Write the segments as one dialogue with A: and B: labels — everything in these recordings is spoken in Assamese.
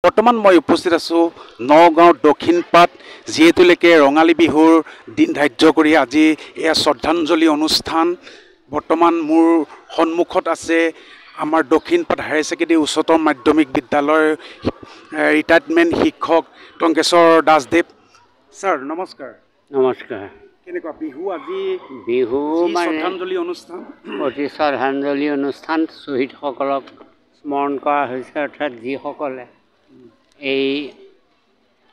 A: বৰ্তমান মই উপস্থিত আছোঁ নগাঁও দক্ষিণপাট যিহেতুলৈকে ৰঙালী বিহুৰ দিন ধাৰ্য কৰি আজি এয়া শ্ৰদ্ধাঞ্জলি অনুষ্ঠান। বৰ্তমান মোৰ সন্মুখত আছে আমাৰ দক্ষিণপাট হায়াৰ ছেকেণ্ডেৰী উচ্চতৰ মাধ্যমিক বিদ্যালয়ৰ ৰিটায়াৰমেণ্ট শিক্ষক টংকেশ্বৰ দাসদেৱ। ছাৰ নমস্কাৰ।
B: নমস্কাৰ।
A: কেনেকুৱা বিহু আজি?
B: বিহু মানে
A: শ্ৰদ্ধাঞ্জলি অনুষ্ঠান,
B: অতি শ্ৰদ্ধাঞ্জলি অনুষ্ঠান শ্বহীদসকলক স্মৰণ কৰা হৈছে, অৰ্থাৎ যিসকলে এই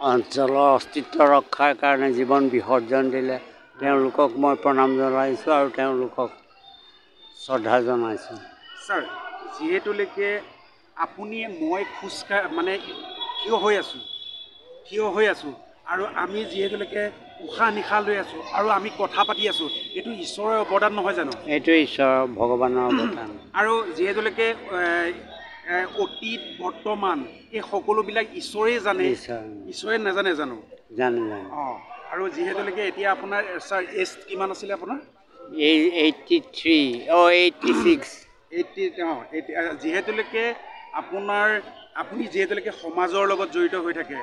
B: অঞ্চলৰ অস্তিত্ব ৰক্ষাৰ কাৰণে জীৱন বিসৰ্জন দিলে তেওঁলোকক মই প্ৰণাম জনাইছোঁ আৰু তেওঁলোকক শ্ৰদ্ধা জনাইছোঁ।
A: ছাৰ যিহেতুলৈকে আপুনি মই মানে থিয় হৈ আছোঁ আৰু আমি যিহেতুলৈকে উশাহ নিশাহ লৈ আছোঁ আৰু আমি কথা পাতি আছোঁ, এইটো ঈশ্বৰৰ অৱদান নহয় জানো?
B: এইটো ঈশ্বৰৰ ভগৱানৰ অৱদান।
A: আৰু যিহেতুলৈকে অতীত বৰ্তমান এই সকলোবিলাক ঈশ্বৰেই জানে, ঈশ্বৰে নাজানে জানো?
B: জানে।
A: অঁ, আৰু যিহেতুলৈকে এতিয়া আপোনাৰ ছাৰ এজ কিমান আছিলে আপোনাৰ?
B: 83 86।
A: যিহেতুলৈকে আপুনি যিহেতুলৈকে সমাজৰ লগত জড়িত হৈ থাকে,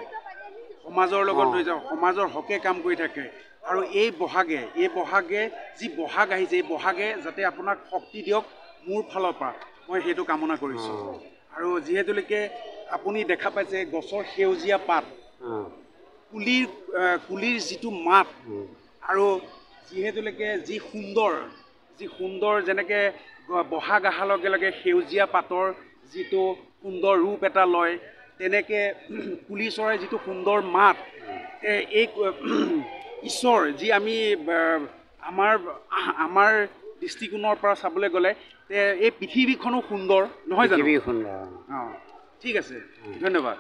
A: সমাজৰ হকে কাম কৰি থাকে, আৰু এই বহাগে যি বহাগ আহিছে, এই বহাগে যাতে আপোনাক শক্তি দিয়ক মোৰ ফালৰ পৰা মই সেইটো কামনা কৰিছোঁ। আৰু যিহেতুলৈকে আপুনি দেখা পাইছে গছৰ সেউজীয়া পাত, কুলিৰ যিটো মাত, আৰু যিহেতুলৈকে যি সুন্দৰ যেনেকৈ বহাগ অহাৰ লগে লগে সেউজীয়া পাতৰ যিটো সুন্দৰ ৰূপ এটা লয়, তেনেকৈ কুলি চৰাইৰ যিটো সুন্দৰ মাত, এই ঈশ্বৰ যি আমি আমাৰ দৃষ্টিকোণৰ পৰা চাবলৈ গ'লে এই পৃথিৱীখনো সুন্দৰ নহয় জানো?
B: পৃথিৱী সুন্দৰ।
A: অঁ, ঠিক আছে, ধন্যবাদ।